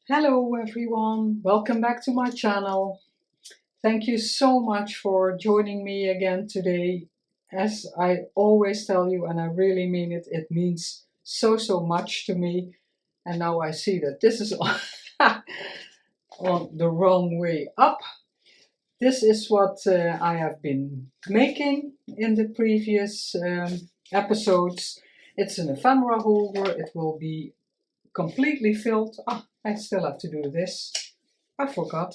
Hello everyone, welcome back to my channel. Thank you so much for joining me again today. As I always tell you, and I really mean it, it means so much to me. And now I see that this is on the wrong way up. This is what I have been making in the previous episodes. It's an ephemera holder. It will be completely filled. I still have to do this. I forgot.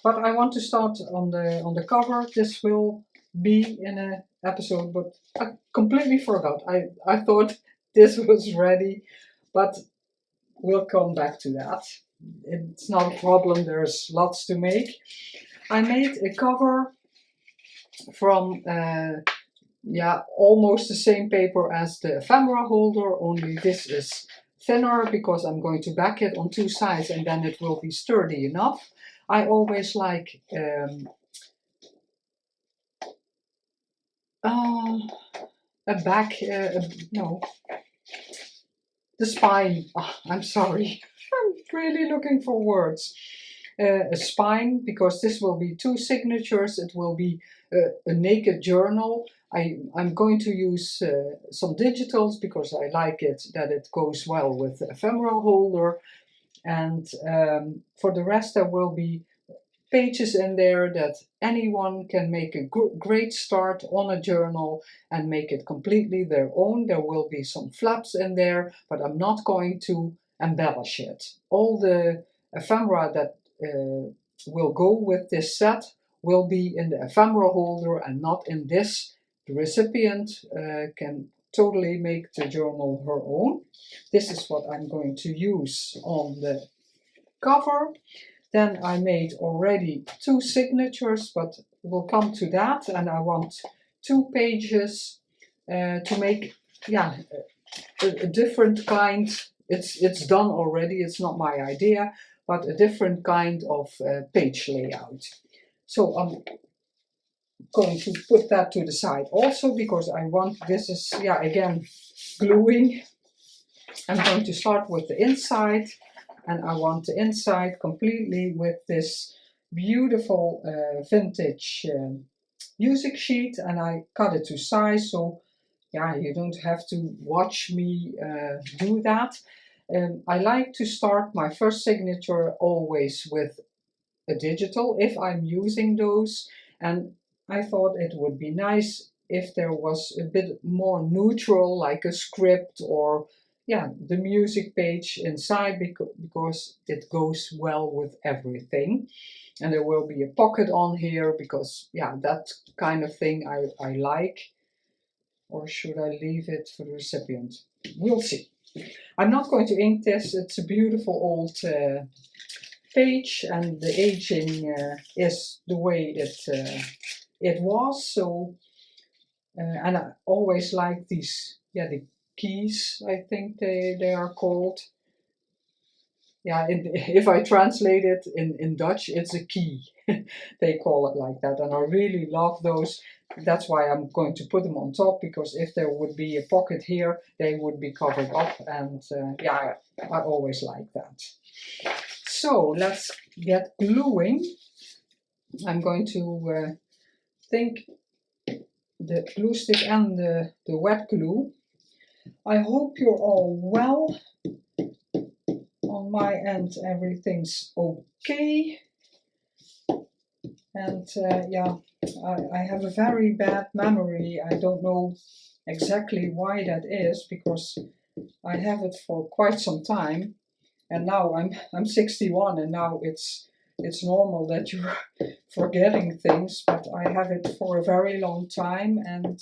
But I want to start on the cover. This will be in an episode, but I completely forgot. I thought this was ready, but we'll come back to that. It's not a problem, there's lots to make. I made a cover from almost the same paper as the ephemera holder, only this is thinner because I'm going to back it on two sides and then it will be sturdy enough. I always like a back, no, the spine. I'm sorry, I'm really looking for words. A spine, because this will be two signatures. It will be a naked journal. I'm going to use some digitals because I like it, that it goes well with the ephemera holder. And for the rest there will be pages in there that anyone can make a great start on a journal and make it completely their own. There will be some flaps in there, but I'm not going to embellish it. All the ephemera that will go with this set will be in the ephemera holder and not in this. The recipient can totally make the journal her own. This is what I'm going to use on the cover. Then I made already two signatures, but we'll come to that. And I want 2 pages to make, a different kind. It's done already. It's not my idea, but a different kind of page layout. So I'm going to put that to the side also because I want, this is, again, gluing. I'm going to start with the inside, and I want the inside completely with this beautiful vintage music sheet, and I cut it to size, so you don't have to watch me do that. I like to start my first signature always with a digital if I'm using those, and I thought it would be nice if there was a bit more neutral, like a script or the music page inside, because it goes well with everything. And there will be a pocket on here because that kind of thing I like. Or should I leave it for the recipient? We'll see. I'm not going to ink this. It's a beautiful old page, and the aging is the way it was. So and I always like these, the keys, I think they are called. If I translate it in Dutch, it's a key. They call it like that, and I really love those. That's why I'm going to put them on top, because if there would be a pocket here, they would be covered up, and I always like that. So let's get gluing. I'm going to think the glue stick and the wet glue. I hope you're all well. On my end, everything's okay. And I have a very bad memory. I don't know exactly why that is, because I have it for quite some time. And now I'm 61, and now it's normal that you're forgetting things, but I have it for a very long time, and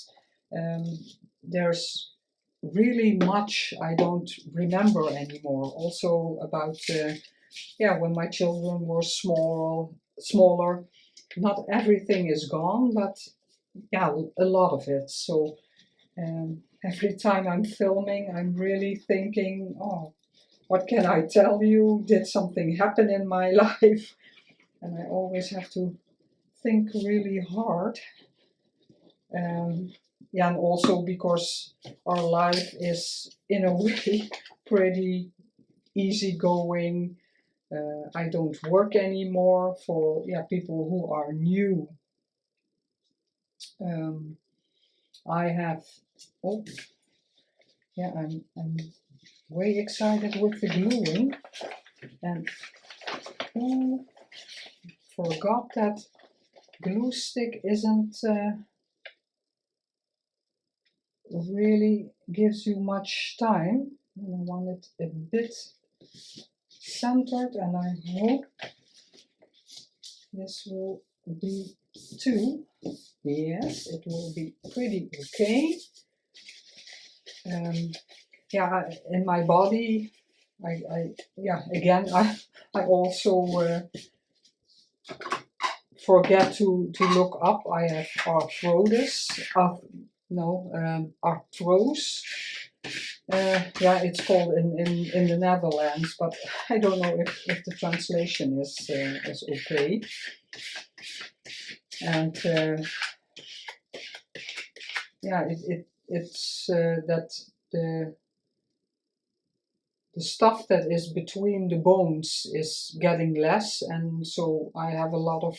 there's really much I don't remember anymore. Also about when my children were smaller. Not everything is gone, but a lot of it. So every time I'm filming, I'm really thinking, oh, what can I tell you? Did something happen in my life? And I always have to think really hard. And also because our life is in a way pretty easygoing. I don't work anymore. For people who are new, I have, oh yeah, I'm way excited with the gluing, and oh, forgot that glue stick isn't really gives you much time, and I want it a bit centered, and I hope this will be too. Yes, it will be pretty okay. Yeah, in my body, again, I also forget to look up. I have arthrosis. Arthrose. Yeah, it's called in the Netherlands, but I don't know if the translation is okay. And yeah, it's that the stuff that is between the bones is getting less, and so I have a lot of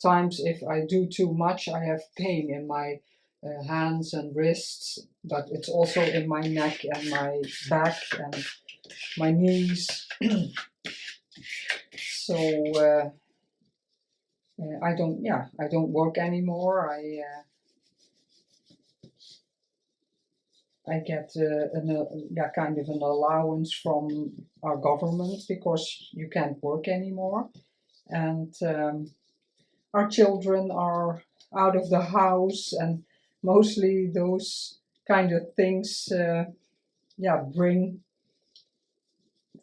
times if I do too much, I have pain in my hands and wrists, but it's also in my neck and my back and my knees. So I don't work anymore. I get kind of an allowance from our government because you can't work anymore, and our children are out of the house, and mostly those kind of things bring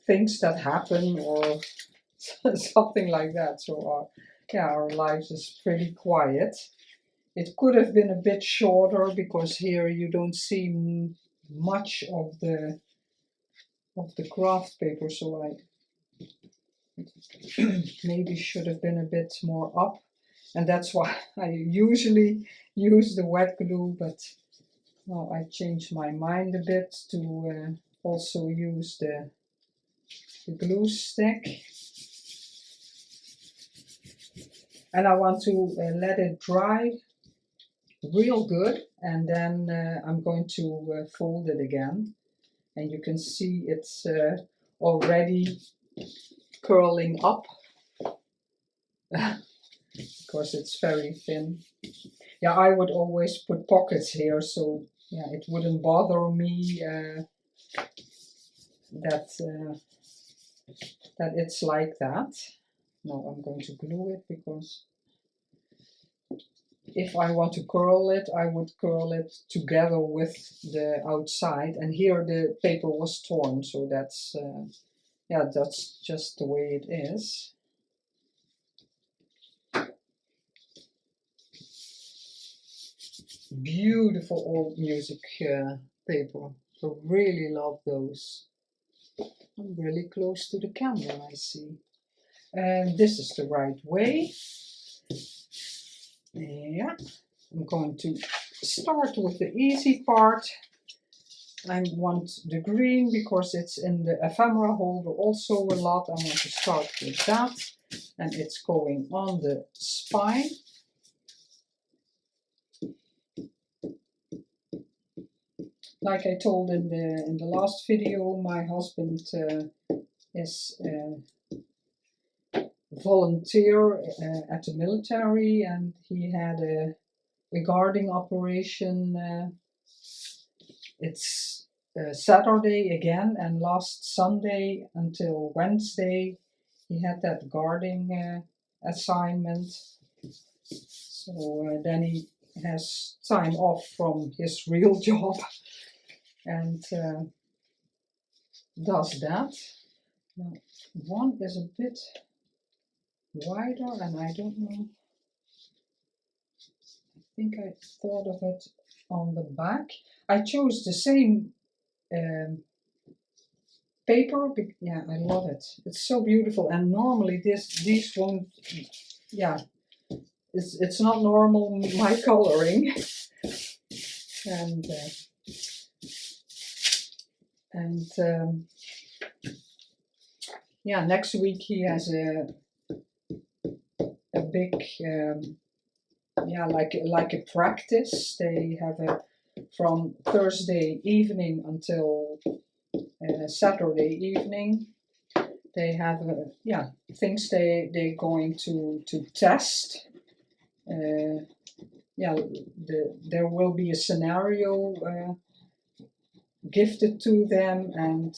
things that happen or something like that. So our lives is pretty quiet. It could have been a bit shorter because here you don't see much of the craft paper, so I maybe should have been a bit more up, and that's why I usually use the wet glue, but now I changed my mind a bit to also use the glue stick. And I want to let it dry real good, and then I'm going to fold it again, and you can see it's already curling up because it's very thin. Yeah, I would always put pockets here, so yeah, it wouldn't bother me that it's like that. No, I'm going to glue it because if I want to curl it, I would curl it together with the outside, and here the paper was torn, so that's that's just the way it is. Beautiful old music paper. I really love those. I'm really close to the camera, I see. And this is the right way. Yeah, I'm going to start with the easy part. I want the green because it's in the Ephemera Holder also a lot. I want to start with that, and it's going on the spine. Like I told in the last video, my husband is volunteer at the military, and he had a guarding operation. It's Saturday again, and last Sunday until Wednesday he had that guarding assignment. So then he has time off from his real job and does that. Now, one is a bit wider, and I don't know, I think I thought of it on the back. I chose the same paper, yeah, I love it. It's so beautiful, and normally these won't, yeah, it's not normal my coloring. And yeah, next week he has a big yeah, like a practice. They have a from Thursday evening until Saturday evening. They have yeah, things they're going to test. Yeah, there will be a scenario gifted to them, and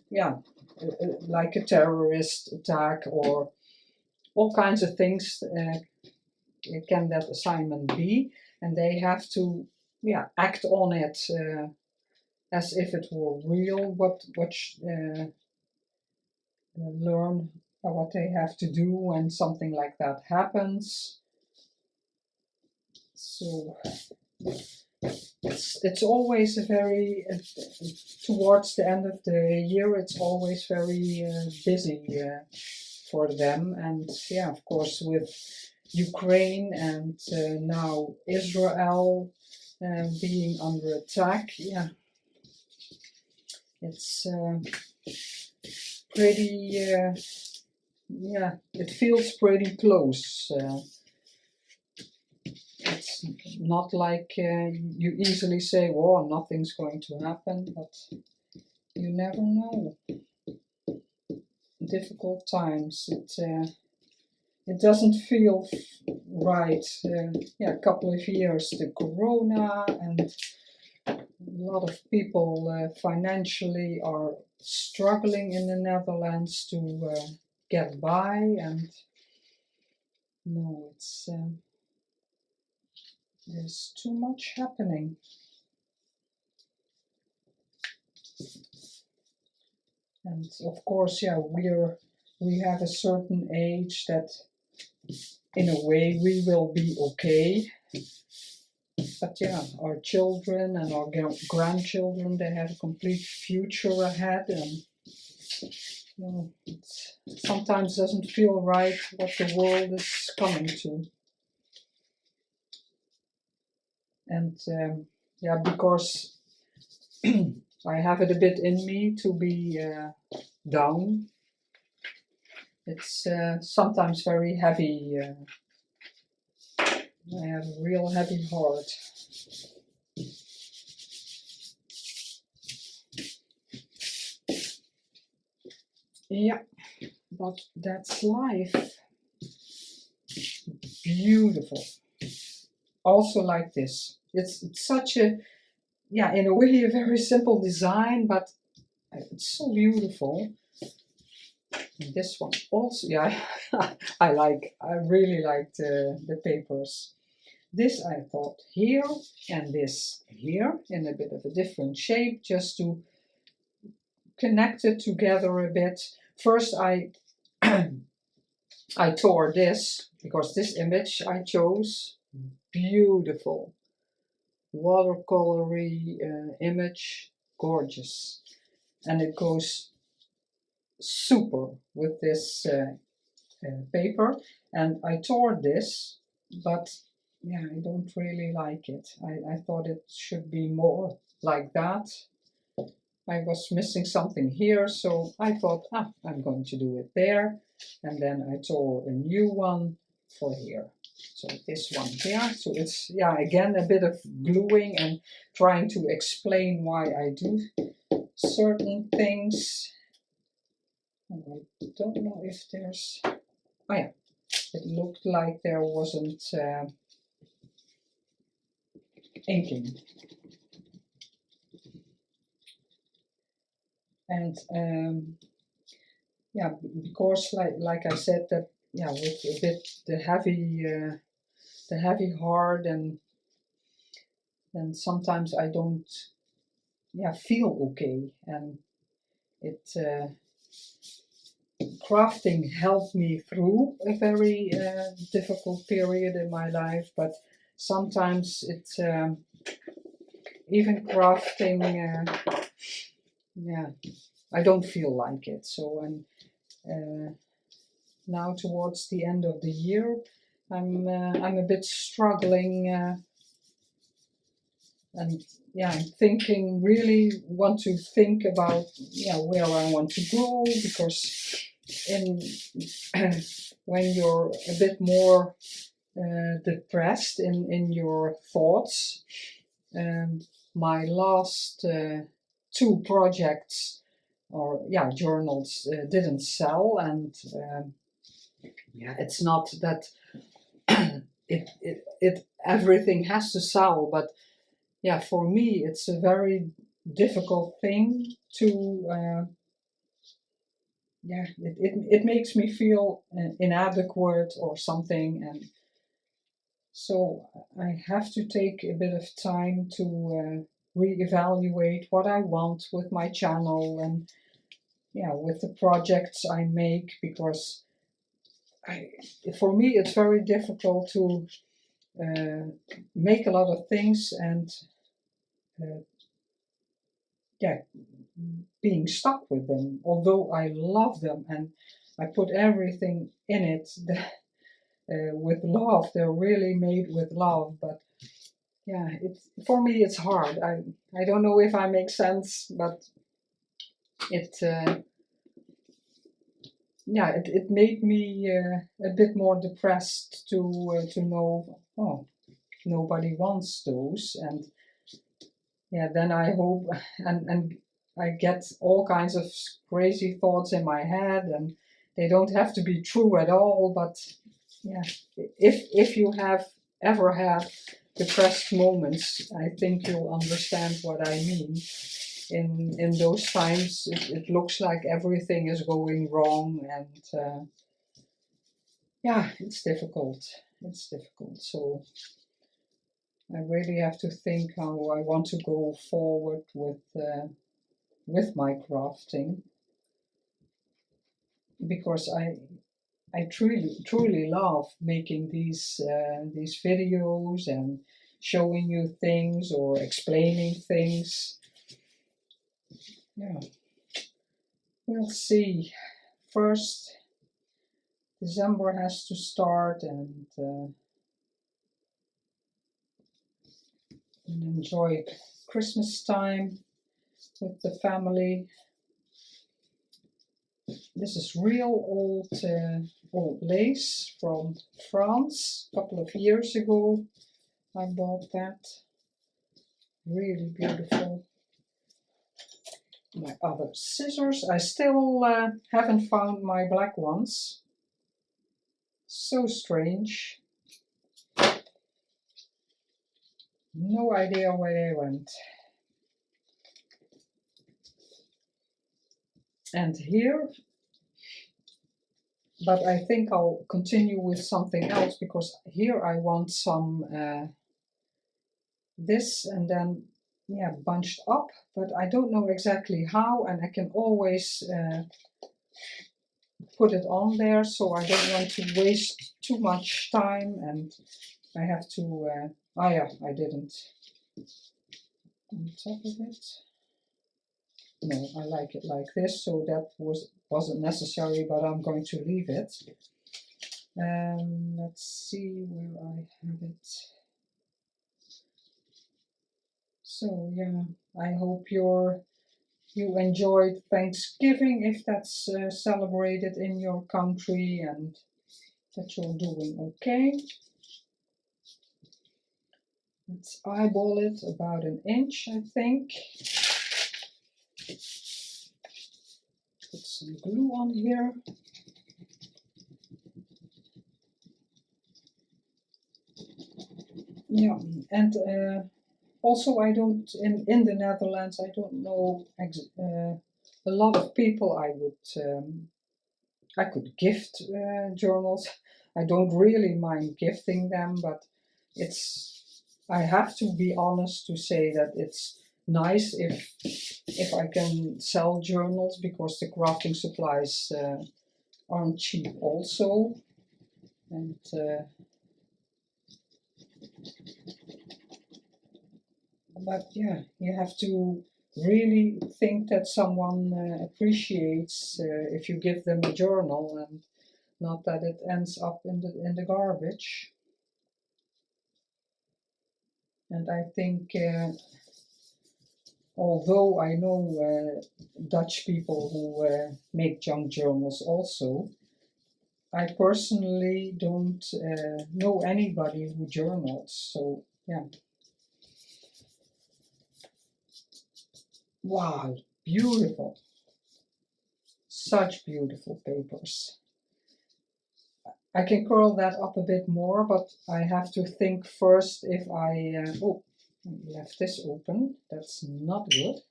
yeah, like a terrorist attack or all kinds of things can that assignment be, and they have to yeah act on it as if it were real. Learn what they have to do when something like that happens. So it's always a very towards the end of the year. It's always very busy for them, and yeah, of course with Ukraine and now Israel being under attack. Yeah, it's pretty. Yeah, it feels pretty close. It's not like you easily say, "Whoa, nothing's going to happen," but you never know. Difficult times. It doesn't feel right. Yeah, a couple of years, the corona, and a lot of people financially are struggling in the Netherlands to get by, and no, it's there's too much happening. And of course, yeah, we have a certain age that in a way we will be okay. But yeah, our children and our grandchildren, they have a complete future ahead, and you know, it sometimes doesn't feel right what the world is coming to. And yeah, because I have it a bit in me to be down. It's sometimes very heavy. I have a real heavy heart. Yeah, but that's life. Beautiful. Also like this. It's such a, yeah, in a way a very simple design, but it's so beautiful. And this one also, yeah, I really liked the papers. This I thought here and this here in a bit of a different shape, just to connect it together a bit. First I I tore this because this image I chose, beautiful watercolory image, gorgeous, and it goes super with this paper. And I tore this, but yeah, I don't really like it. I thought it should be more like that. I was missing something here, so I thought, I'm going to do it there. And then I tore a new one for here. So this one here. So it's, yeah, again, a bit of gluing and trying to explain why I do certain things. And I don't know if there's, oh yeah, it looked like there wasn't inking. And yeah, because like I said, that yeah, with a bit the heavy heart, and sometimes I don't feel okay, and it crafting helped me through a very difficult period in my life, but sometimes it's even crafting I don't feel like it. So now towards the end of the year, I'm a bit struggling and yeah, I'm thinking, really want to think about, yeah, where I want to go, because in when you're a bit more depressed in your thoughts, my last 2 projects, or yeah, journals, didn't sell, and yeah, it's not that it everything has to sell, but yeah, for me it's a very difficult thing to yeah, it makes me feel inadequate or something, and so I have to take a bit of time to reevaluate what I want with my channel, and yeah, with the projects I make, because for me it's very difficult to make a lot of things and yeah, being stuck with them, although I love them and I put everything in it with love. They're really made with love, but yeah, for me it's hard. I don't know if I make sense, but it yeah, it made me a bit more depressed to know, oh, nobody wants those, and yeah, then I hope, and I get all kinds of crazy thoughts in my head, and they don't have to be true at all, but yeah, if you have ever had depressed moments, I think you'll understand what I mean. In those times, it looks like everything is going wrong, and yeah, it's difficult. It's difficult. So I really have to think how I want to go forward with my crafting, because I truly love making these videos and showing you things or explaining things. Yeah, we'll see. First, December has to start, and enjoy Christmas time with the family. This is real old lace from France. A couple of years ago I bought that. Really beautiful. My other scissors. I still haven't found my black ones. So strange. No idea where they went. And here, but I think I'll continue with something else, because here I want some this, and then yeah, bunched up, but I don't know exactly how, and I can always put it on there, so I don't want to waste too much time, and I have to oh yeah, I didn't on top of it. No, I like it like this, so that wasn't necessary, but I'm going to leave it. Let's see where I have it. So yeah, I hope you enjoyed Thanksgiving, if that's celebrated in your country, and that you're doing okay. Let's eyeball it about an inch, I think. Put some glue on here. Yeah, and also I don't, in the Netherlands, I don't know a lot of people I could gift journals. I don't really mind gifting them, but I have to be honest to say that it's nice if I can sell journals, because the crafting supplies aren't cheap also, and but yeah, you have to really think that someone appreciates if you give them a journal, and not that it ends up in the garbage. And I think, although I know Dutch people who make junk journals also, I personally don't know anybody who journals, so yeah. Wow, beautiful. Such beautiful papers. I can curl that up a bit more, but I have to think first if I... oh, I left this open. That's not good.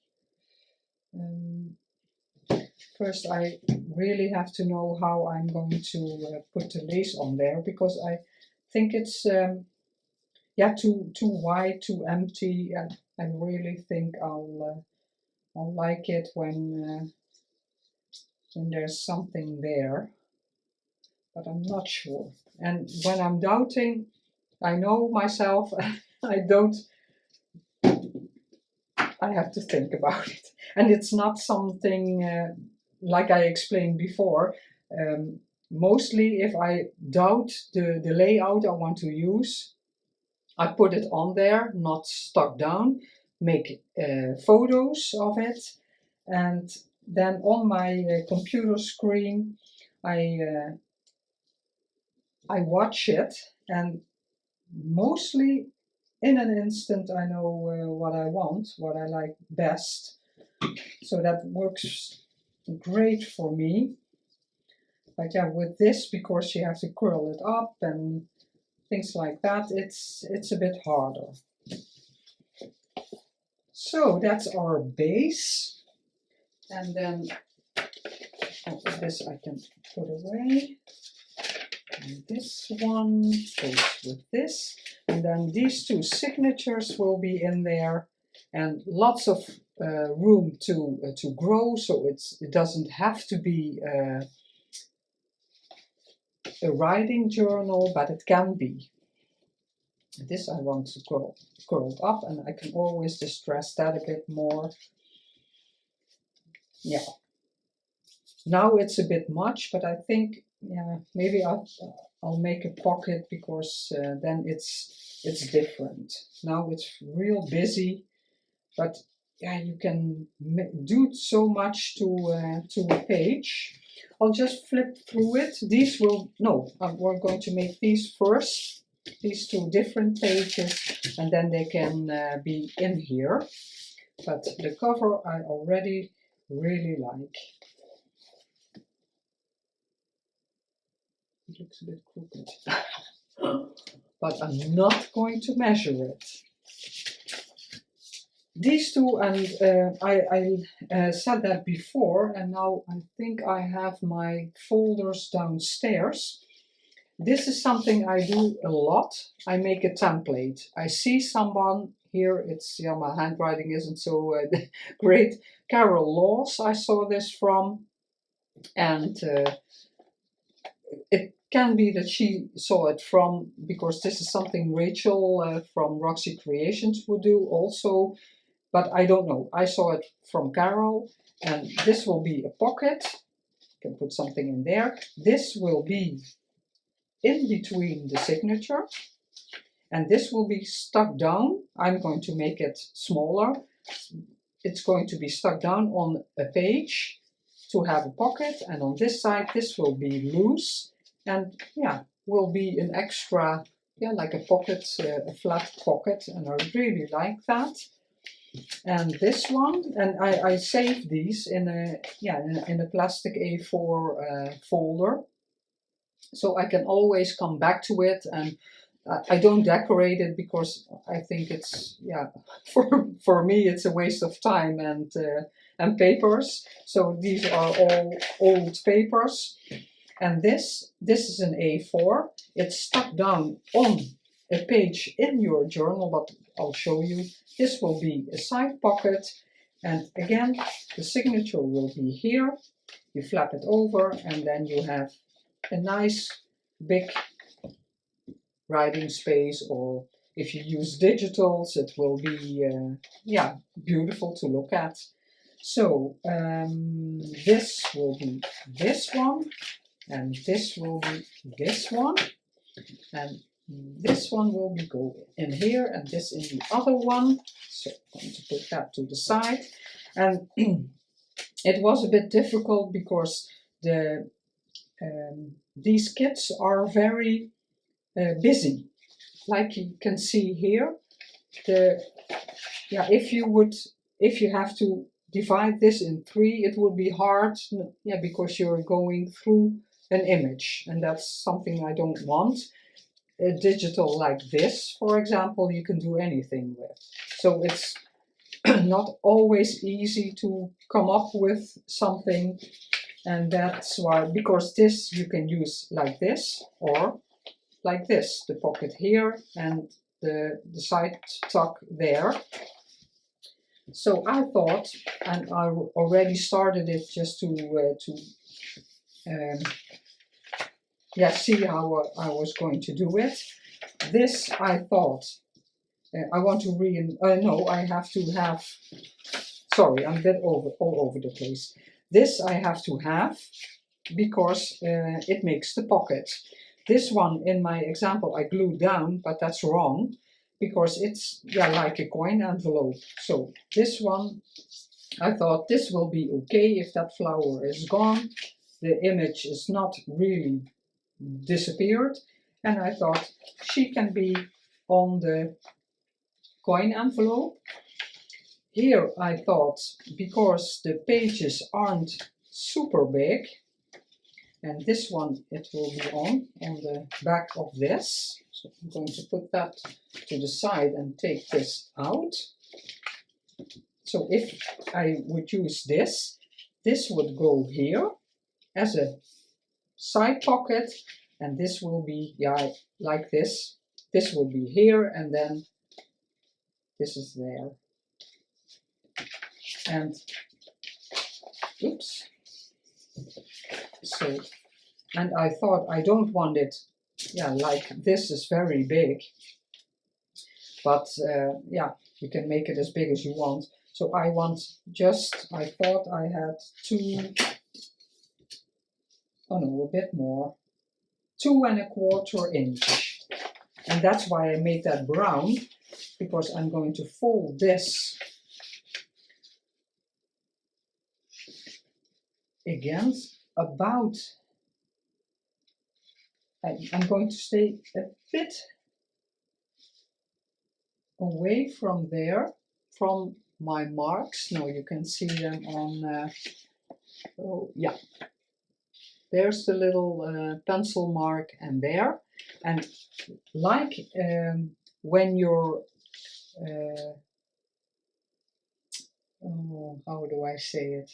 First, I really have to know how I'm going to put the lace on there, because I think it's yeah, too wide, too empty. I really think I'll like it when there's something there, but I'm not sure. And when I'm doubting, I know myself. I have to think about it, and it's not something. Like I explained before, mostly if I doubt the layout I want to use, I put it on there, not stuck down, make photos of it, and then on my computer screen I watch it, and mostly in an instant I know what I want, what I like best. So that works great for me. But yeah, with this, because you have to curl it up and things like that, it's a bit harder. So that's our base. And then this I can put away. And this one goes with this. And then these two signatures will be in there, and lots of room to grow, so it doesn't have to be a writing journal, but it can be. This I want to curled up, and I can always distress that a bit more. Yeah. Now it's a bit much, but I think, yeah, maybe I'll make a pocket, because then it's different. Now it's real busy, but yeah, you can do so much to a page. I'll just flip through it. These will, no, we're going to make these first, these two different pages, and then they can be in here. But the cover I already really like. It looks a bit crooked, but I'm not going to measure it. These two, and I said that before, and now I think I have my folders downstairs. This is something I do a lot. I make a template. I see someone here, it's, yeah, my handwriting isn't so great. Carol Laws, I saw this from, and it can be that she saw it from, because this is something Rachel from Roxy Creations would do also. But I don't know. I saw it from Carol, and this will be a pocket. You can put something in there. This will be in between the signature, and this will be stuck down. I'm going to make it smaller. It's going to be stuck down on a page to have a pocket, and on this side this will be loose, and yeah, will be an extra, yeah, like a pocket, a flat pocket, and I really like that. And this one, and I saved these in a plastic A4 folder, so I can always come back to it. And I don't decorate it, because I think it's, yeah, for me it's a waste of time and papers. So these are all old papers, and this is an A4. It's stuck down on a page in your journal, but I'll show you. This will be a side pocket, and again the signature will be here. You flap it over, and then you have a nice big writing space, or if you use digitals it will be yeah, beautiful to look at. So this will be this one, and this will be this one, and this one will be go in here and this in the other one. So I'm going to put that to the side. And it was a bit difficult because these kits are very busy. Like you can see here, if you have to divide this in 3, it would be hard, because you're going through an image, and that's something I don't want. Digital like this, for example, you can do anything with. So it's not always easy to come up with something, and that's why, because this you can use like this or like this, the pocket here and the side tuck there. So I thought, and I already started it just to see how I was going to do it. This I thought, I want to I have to have, sorry, I'm a bit all over the place. This I have to have because it makes the pocket. This one in my example I glued down, but that's wrong because it's like a coin envelope. So this one, I thought this will be okay if that flower is gone. The image is not really disappeared, and I thought she can be on the coin envelope. Here I thought, because the pages aren't super big, and this one it will be on the back of this. So I'm going to put that to the side and take this out. So if I would use this, this would go here as a side pocket, and this will be like this. This will be here, and then this is there. And oops. So, and I thought I don't want it, like this is very big, but you can make it as big as you want. So I want I thought I had 2, a bit more, 2 1/4 inch. And that's why I made that brown, because I'm going to fold this again about, I'm going to stay a bit away from there, from my marks. Now you can see them on, there's the little pencil mark and there. And like when you're, how do I say it?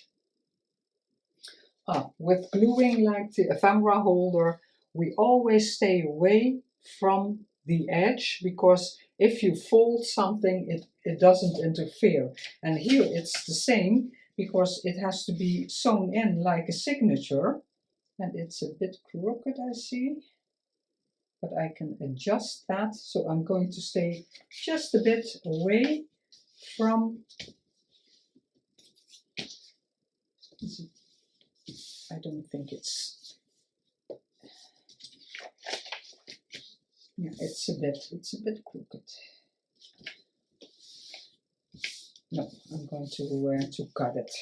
With gluing like the ephemera holder, we always stay away from the edge, because if you fold something, it doesn't interfere. And here it's the same, because it has to be sewn in like a signature. And it's a bit crooked, I see, but I can adjust that. So I'm going to stay just a bit away from, I don't think it's, it's a bit crooked. No, I'm going to cut it,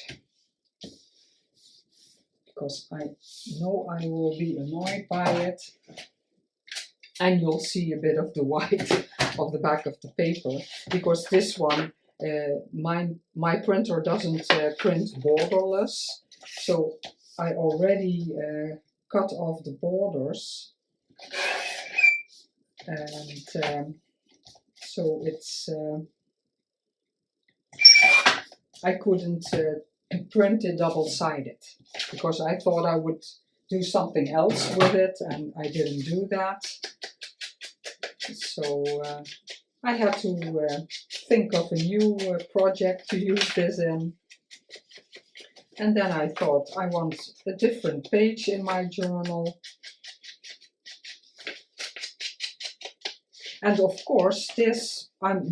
because I know I will be annoyed by it, and you'll see a bit of the white of the back of the paper, because this one, my printer doesn't print borderless, so I already cut off the borders, and so it's, I couldn't print it double-sided, because I thought I would do something else with it, and I didn't do that. So I had to think of a new project to use this in. And then I thought I want a different page in my journal. And of course this, I'm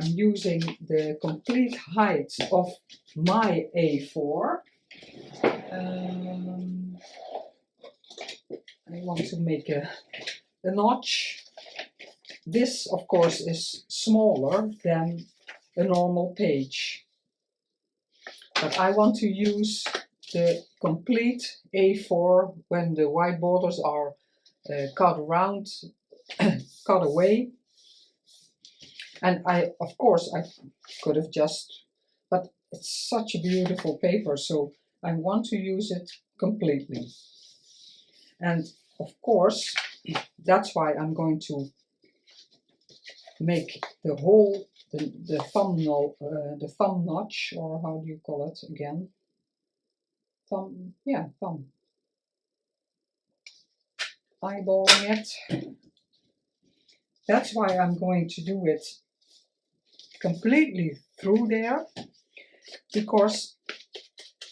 using the complete height of my A4. I want to make a notch. This, of course, is smaller than a normal page. But I want to use the complete A4 when the white borders are cut around, cut away. And of course, I could have just, but it's such a beautiful paper, so I want to use it completely. And of course, that's why I'm going to make the whole, the thumbnail, the thumb notch, or how do you call it again? Thumb, yeah, thumb. Eyeballing it. That's why I'm going to do it completely through there, because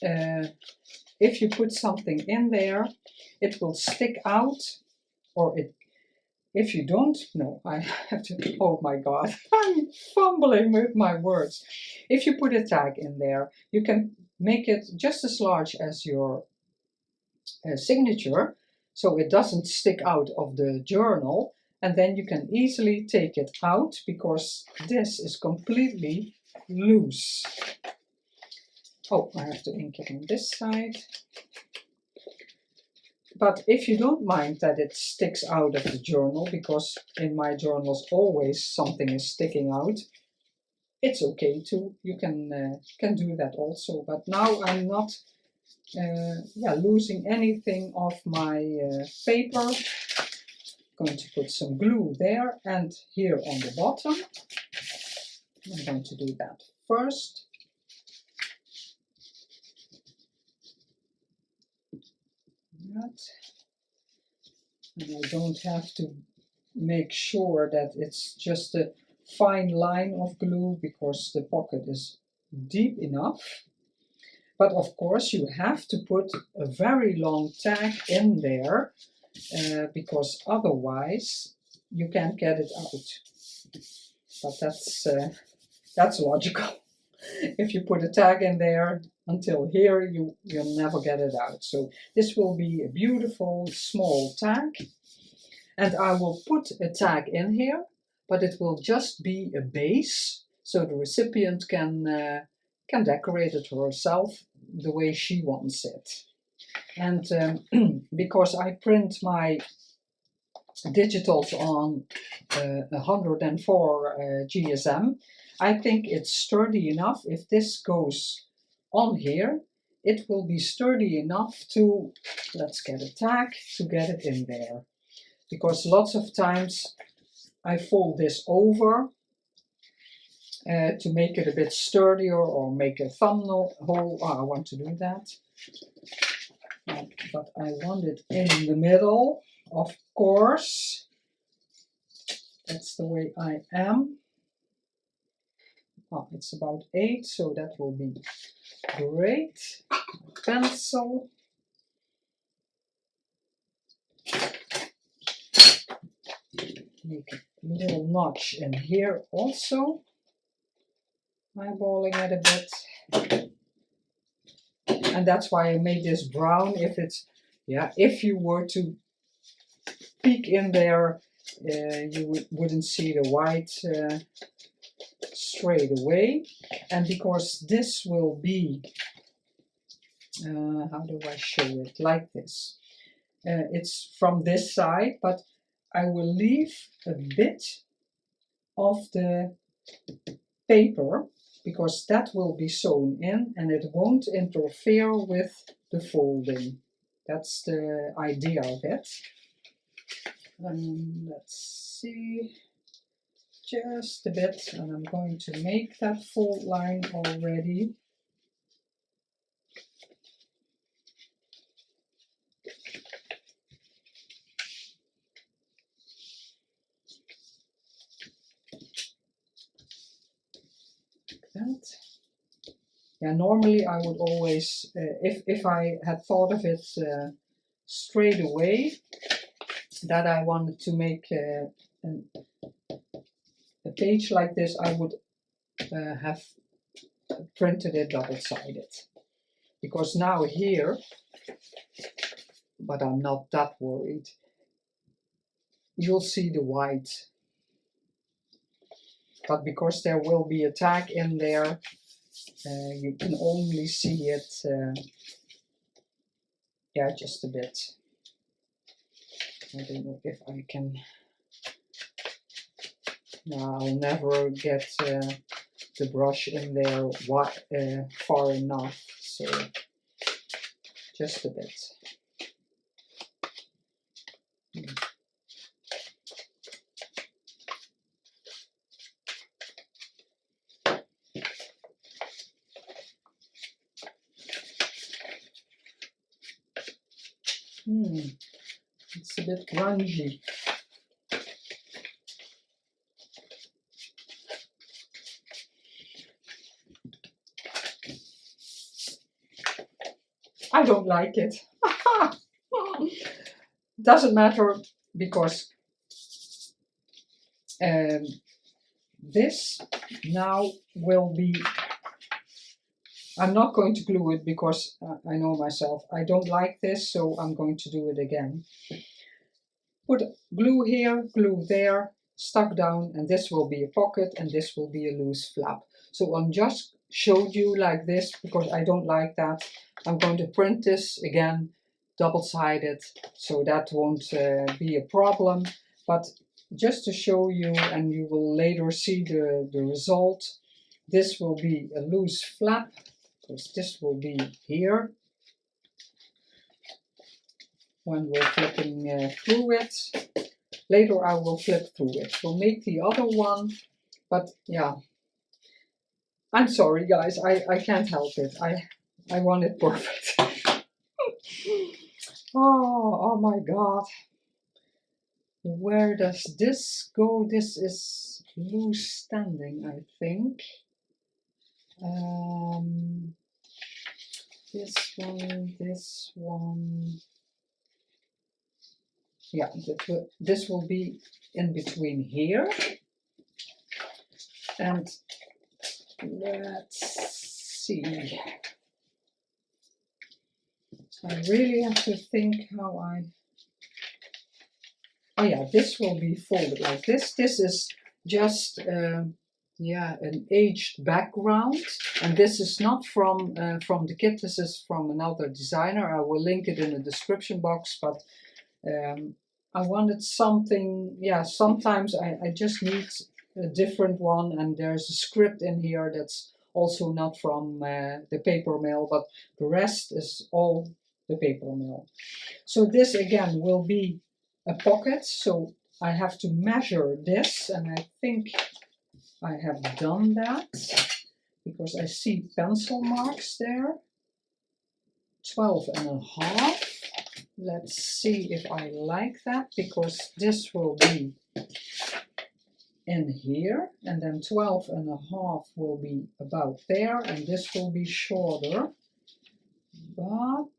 if you put something in there, it will stick out, or if you don't, no, I have to, oh my god, I'm fumbling with my words. If you put a tag in there, you can make it just as large as your signature, so it doesn't stick out of the journal, and then you can easily take it out because this is completely loose. Oh, I have to ink it on this side. But if you don't mind that it sticks out of the journal, because in my journals always something is sticking out, it's okay too. You can do that also. But now I'm not losing anything of my paper. I'm going to put some glue there and here on the bottom. I'm going to do that first. That. And I don't have to make sure that it's just a fine line of glue because the pocket is deep enough. But of course you have to put a very long tag in there because otherwise you can't get it out. But that's logical. If you put a tag in there until here, you'll never get it out. So this will be a beautiful small tag. And I will put a tag in here, but it will just be a base, so the recipient can decorate it herself the way she wants it. And because I print my digitals on 104 GSM, I think it's sturdy enough. If this goes on here, it will be sturdy enough to, let's get a tag, to get it in there. Because lots of times I fold this over to make it a bit sturdier or make a thumbnail hole. Oh, I want to do that. But I want it in the middle, of course. That's the way I am. Oh, it's about 8, so that will be great. Pencil. Make a little notch in here also. Eyeballing it a bit. And that's why I made this brown. If it's, if you were to peek in there, you wouldn't see the white straight away. And because this will be, how do I show it? Like this. It's from this side, but I will leave a bit of the paper because that will be sewn in and it won't interfere with the folding. That's the idea of it. Let's see, just a bit, and I'm going to make that fold line already. That. Yeah, normally I would always, if I had thought of it straight away, that I wanted to make a page like this, I would have printed it double-sided. Because now here, but I'm not that worried, you'll see the white but because there will be a tag in there, you can only see it, yeah, just a bit. I don't know if I can, no, I'll never get the brush in there far enough, so just a bit. It's a bit grungy. I don't like it. Doesn't matter, because this now will be, I'm not going to glue it because I know myself, I don't like this, so I'm going to do it again. Put glue here, glue there, stuck down, and this will be a pocket and this will be a loose flap. So I'm just showed you like this because I don't like that. I'm going to print this again, double-sided, so that won't be a problem. But just to show you, and you will later see the result, this will be a loose flap, because this will be here when we're flipping through it. Later I will flip through it. We'll make the other one, but yeah, I'm sorry guys, I can't help it. I want it perfect. Oh my god. Where does this go? This is loose standing, I think. This one. Yeah, this will be in between here. And let's see. I really have to think how oh yeah, this will be folded like this. This is just, yeah, an aged background. And this is not from the kit, this is from another designer. I will link it in the description box, but I wanted something, yeah, sometimes I just need a different one, and there's a script in here that's also not from the paper mill, but the rest is all the paper mill. So this again will be a pocket, so I have to measure this, and I think I have done that because I see pencil marks there. 12.5. Let's see if I like that, because this will be in here, and then 12.5 will be about there, and this will be shorter, but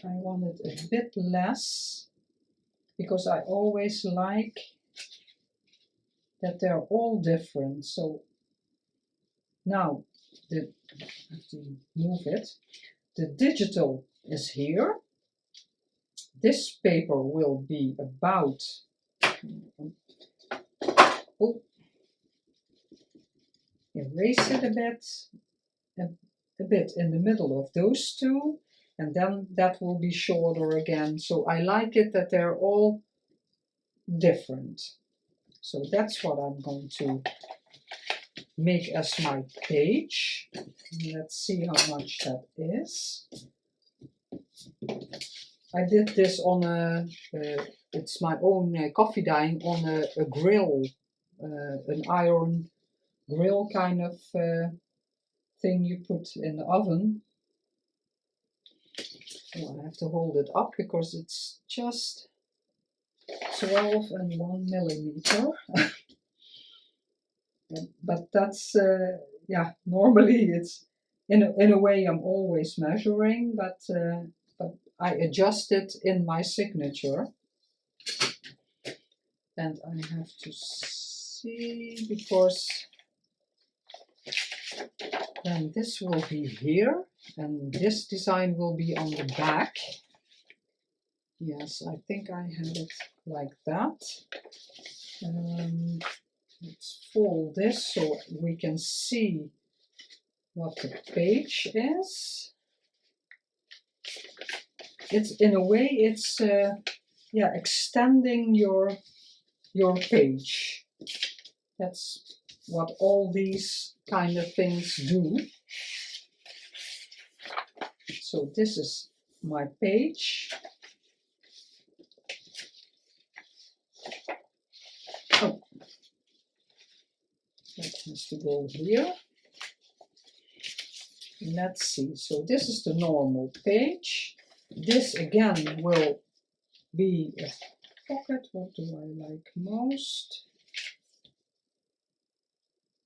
I want it a bit less because I always like that they're all different. So now I have to move it. The digital is here. This paper will be about, oh, erase it a bit in the middle of those two, and then that will be shorter again. So I like it that they're all different. So that's what I'm going to make as my page. Let's see how much that is. I did this on it's my own coffee dyeing on a grill, an iron grill kind of thing you put in the oven. Oh, I have to hold it up because it's just 12.1 millimeter. But that's, yeah, normally it's, in a way I'm always measuring, but I adjust it in my signature. And I have to see, because then this will be here, and this design will be on the back. Yes, I think I have it like that. Let's fold this so we can see what the page is. It's in a way, it's yeah, extending your page. That's what all these kind of things do. So this is my page. Oh, that has to go here. Let's see. So this is the normal page. This again will be a pocket. What do I like most?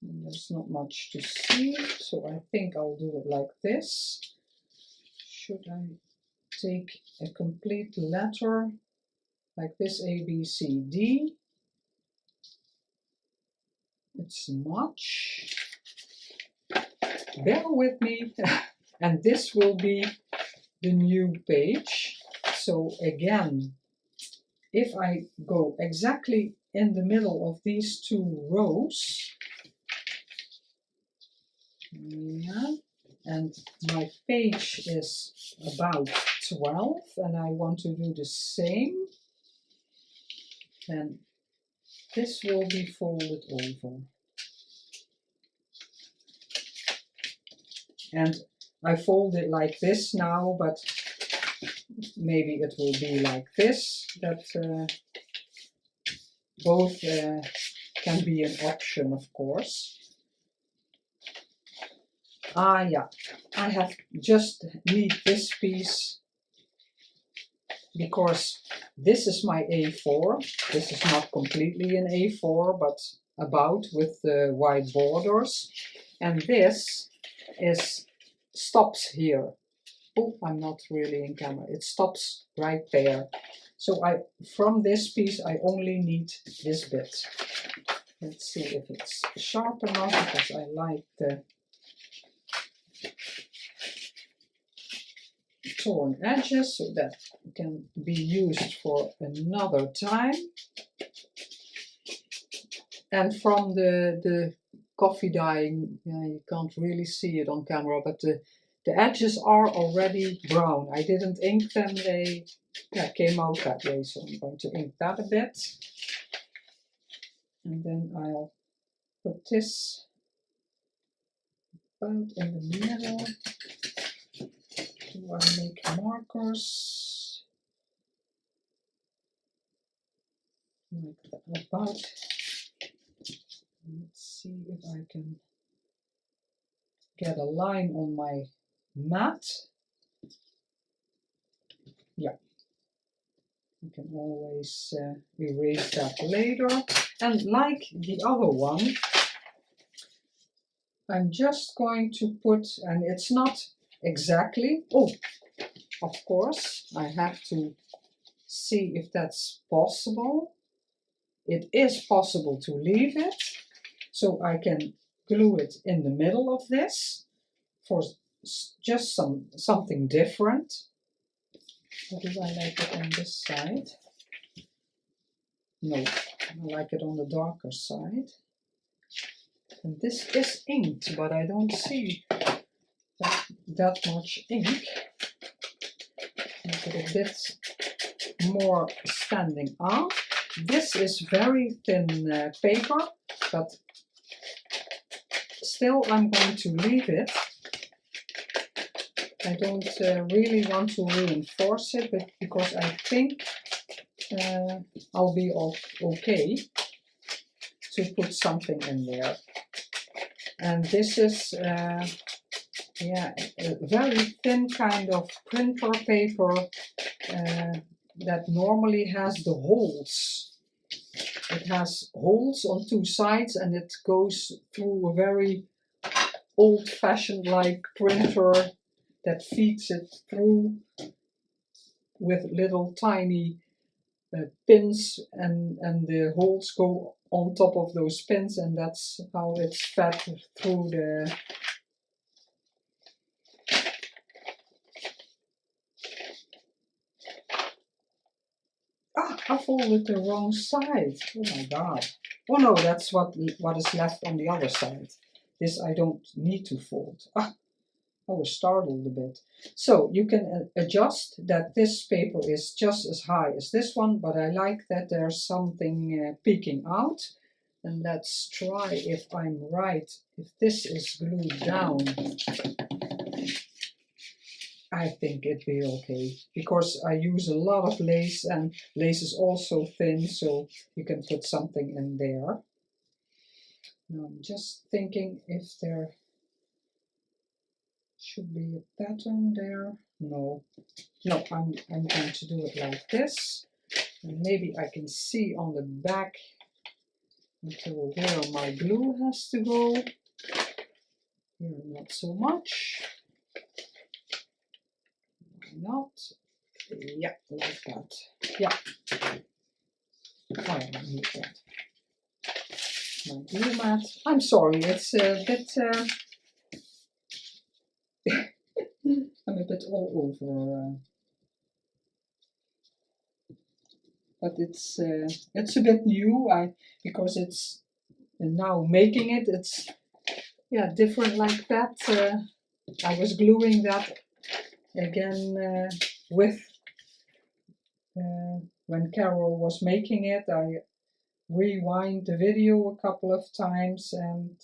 And there's not much to see, so I think I'll do it like this. Should I take a complete letter like this, A, B, C, D? It's much. Bear with me. And this will be the new page. So again, if I go exactly in the middle of these two rows, yeah, and my page is about 12 and I want to do the same, then this will be folded over. And I fold it like this now, but maybe it will be like this, that both can be an option, of course. Ah, yeah, I have just need this piece because this is my A4. This is not completely an A4, but about with the white borders. And this stops here. Oh, I'm not really in camera. It stops right there. So from this piece, I only need this bit. Let's see if it's sharp enough, because I like the torn edges, so that can be used for another time. And from the coffee dyeing, yeah, you can't really see it on camera, but the edges are already brown. I didn't ink them, they came out that way, so I'm going to ink that a bit. And then I'll put this about in the middle. Do I make markers? Like that about. Let's see if I can get a line on my mat. Yeah, I can always erase that later. And like the other one, I'm just going to put, and it's not exactly, oh, of course, I have to see if that's possible. It is possible to leave it, so I can glue it in the middle of this for just something different. Or do I like it on this side? No, I like it on the darker side. And this is inked, but I don't see that much ink. Make it a bit more standing out. This is very thin paper, but still I'm going to leave it. I don't really want to reinforce it, but because I think I'll be okay to put something in there. And this is yeah, a very thin kind of printer paper that normally has the holes. It has holes on two sides and it goes through a very old-fashioned like printer that feeds it through with little tiny pins, and the holes go on top of those pins, and that's how it's fed through the I folded the wrong side. Oh my god. Oh no, that's what is left on the other side. This I don't need to fold. Ah, I was startled a bit. So you can adjust that this paper is just as high as this one, but I like that there's something peeking out. And let's try if I'm right. If this is glued down, I think it'd be okay, because I use a lot of lace, and lace is also thin, so you can put something in there. Now I'm just thinking if there should be a pattern there. No, I'm going to do it like this, and maybe I can see on the back until where my glue has to go. Here not so much. Not. Yeah, like that. Yeah. I don't need that. My glue mat. I'm sorry, it's a bit. I'm a bit all over. But it's a bit new. Because it's now making it. It's different like that. I was gluing that again with. When Carol was making it, I rewind the video a couple of times, and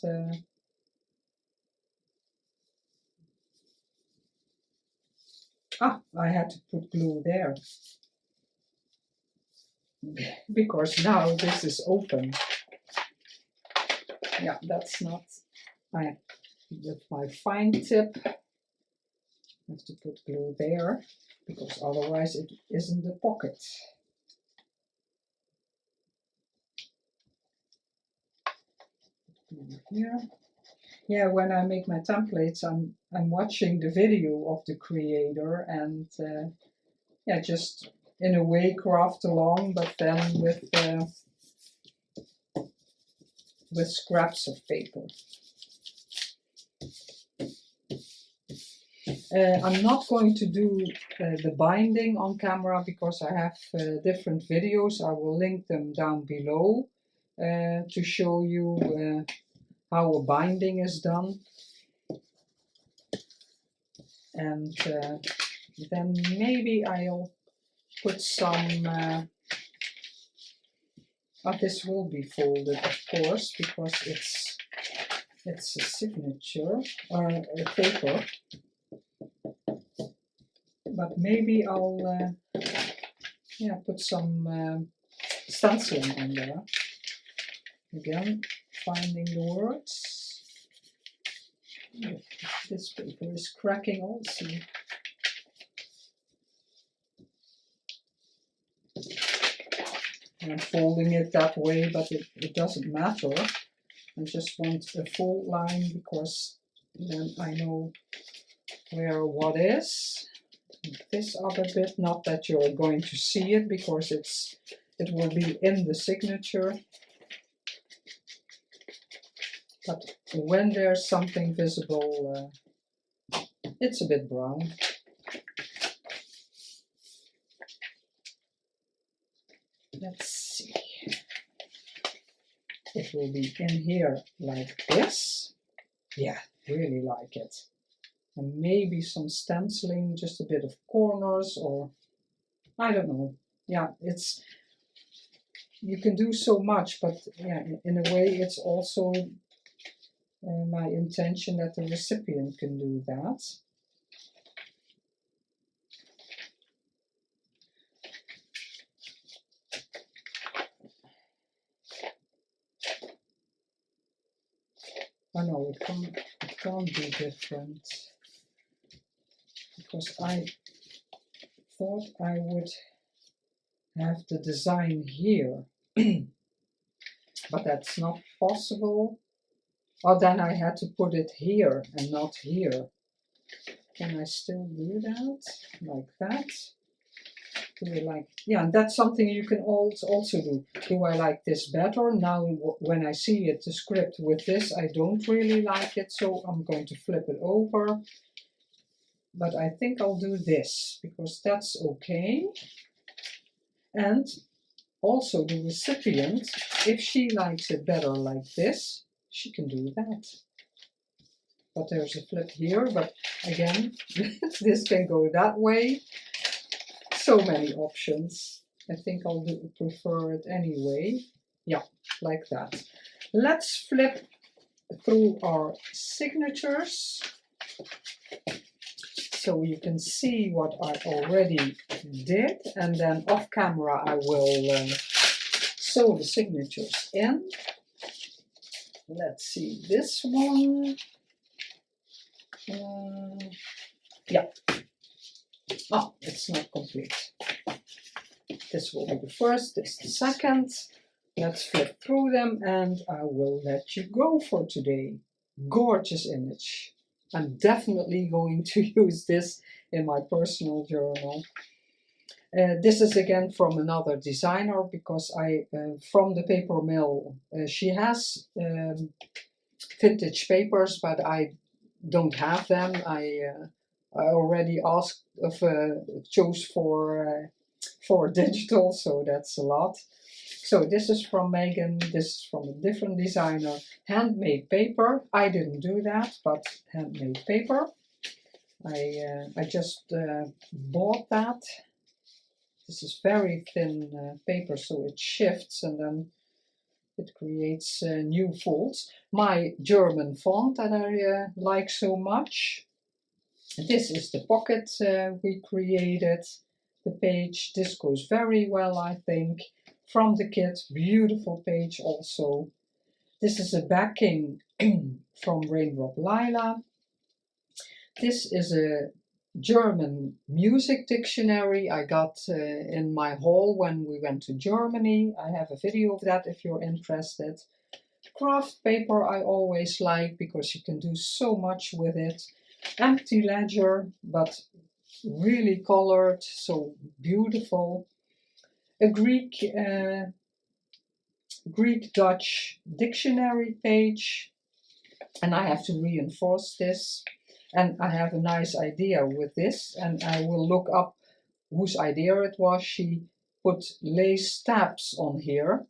I had to put glue there because now this is open. Yeah, that's not. With my fine tip, I have to put glue there because otherwise it isn't a pocket. Here. Yeah, when I make my templates, I'm watching the video of the creator, and just in a way craft along, but then with scraps of paper. I'm not going to do the binding on camera because I have different videos. I will link them down below to show you how a binding is done. And then maybe I'll put some, this will be folded, of course, because it's a signature or a paper. But maybe I'll put some stenciling on there. Again, finding the words. This paper is cracking also. I'm folding it that way, but it doesn't matter. I just want a fold line because then I know where what is. This other bit, not that you're going to see it because it will be in the signature. But when there's something visible, it's a bit brown. Let's see. It will be in here like this. Yeah, really like it. And maybe some stenciling, just a bit of corners, or I don't know. Yeah, you can do so much, but yeah, in a way it's also my intention that the recipient can do that. Oh no, it can't be different. Because I thought I would have the design here, but that's not possible. Oh, then I had to put it here and not here. Can I still do that? Like that? Do I like, yeah, that's something you can also do. Do I like this better? Now when I see it, the script with this, I don't really like it, so I'm going to flip it over. But I think I'll do this because that's okay. And also the recipient, if she likes it better like this, she can do that. But there's a flip here, but again, this can go that way. So many options. I think I'll prefer it anyway. Yeah, like that. Let's flip through our signatures so you can see what I already did, and then off camera I will sew the signatures in. Let's see this one. Yeah. Oh, it's not complete. This will be the first, this the second. Let's flip through them and I will let you go for today. Gorgeous image. I'm definitely going to use this in my personal journal. This is again from another designer because from the paper mill, she has vintage papers, but I don't have them. I already asked chose for digital, so that's a lot. So this is from Megan, this is from a different designer. Handmade paper, I didn't do that, but handmade paper. I just bought that. This is very thin paper, so it shifts and then it creates new folds. My German font that I like so much. This is the pocket we created. The page, this goes very well, I think. From the kit, beautiful page also. This is a backing from RaindropLila. This is a German music dictionary I got in my haul when we went to Germany. I have a video of that if you're interested. Craft paper I always like because you can do so much with it. Empty ledger, but really colored, so beautiful. A Greek-Dutch dictionary page, and I have to reinforce this. And I have a nice idea with this, and I will look up whose idea it was. She put lace tabs on here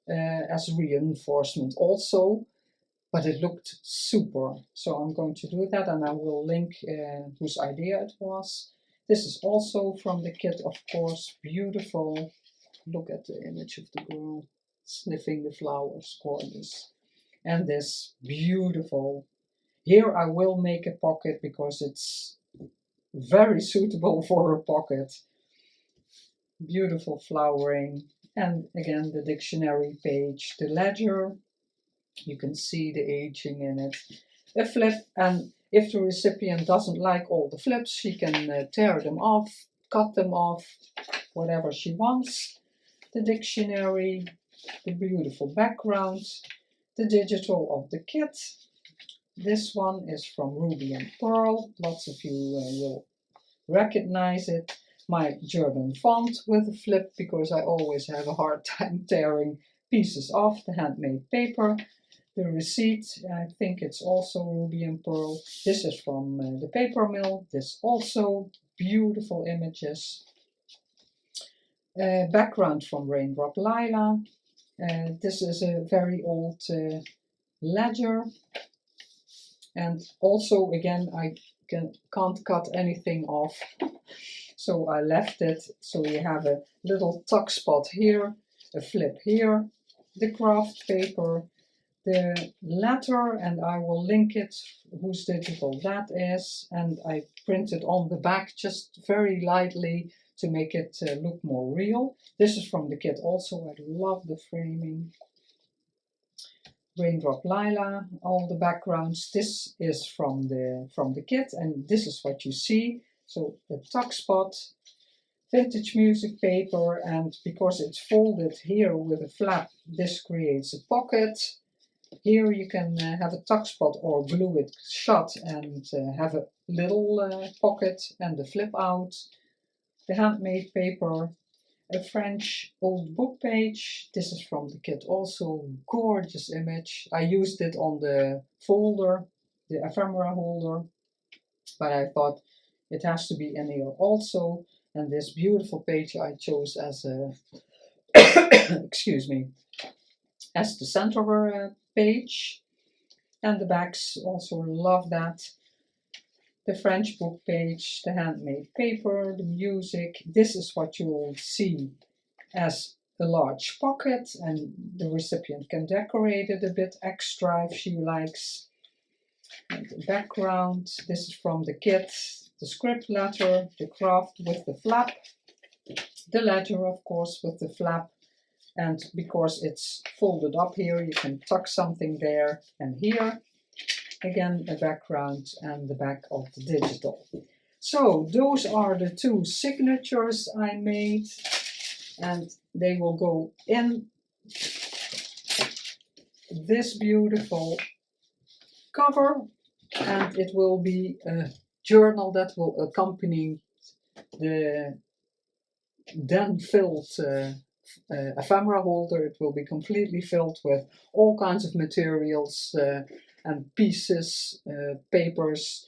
as reinforcement also, but it looked super. So I'm going to do that, and I will link whose idea it was. This is also from the kit, of course, beautiful. Look at the image of the girl sniffing the flowers, gorgeous. And this, beautiful. Here I will make a pocket because it's very suitable for a pocket. Beautiful flowering. And again, the dictionary page, the ledger. You can see the aging in it. A flip, and if the recipient doesn't like all the flips, she can tear them off, cut them off, whatever she wants. The dictionary, the beautiful background, the digital of the kit. This one is from Ruby and Pearl. Lots of you will recognize it. My German font with a flip because I always have a hard time tearing pieces off. The handmade paper. The receipt, I think it's also Ruby and Pearl. This is from the paper mill. This also beautiful images. Background from RaindropLila. This is a very old ledger. And also, again, I can't cut anything off. So I left it. So you have a little tuck spot here, a flip here, the craft paper, the letter, and I will link it, whose digital that is. And I printed on the back just very lightly to make it look more real. This is from the kit also. I love the framing. RaindropLila, all the backgrounds. This is from the kit, and this is what you see. So the tuck spot, vintage music paper, and because it's folded here with a flap, this creates a pocket. Here you can have a tuck spot or glue it shut and have a little pocket and the flip out. The handmade paper, a French old book page. This is from the kit also, gorgeous image. I used it on the folder, the Ephemera Holder, but I thought it has to be in here also. And this beautiful page I chose as a excuse me, as the center page. And the backs also love that. The French book page, the handmade paper, the music. This is what you will see as a large pocket, and the recipient can decorate it a bit extra if she likes. And the background, this is from the kit, the script letter, the craft with the flap, the ledger of course with the flap, and because it's folded up here you can tuck something there and here. Again, a background and the back of the digital. So those are the two signatures I made, and they will go in this beautiful cover, and it will be a journal that will accompany the then filled ephemera holder. It will be completely filled with all kinds of materials and pieces, papers,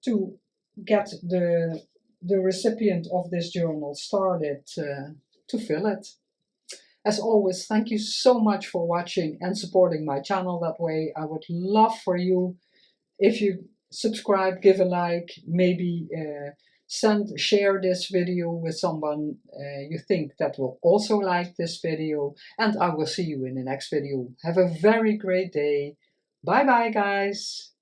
to get the recipient of this journal started to fill it. As always, thank you so much for watching and supporting my channel that way. I would love for you, if you subscribe, give a like, maybe share this video with someone you think that will also like this video, and I will see you in the next video. Have a very great day. Bye bye, guys.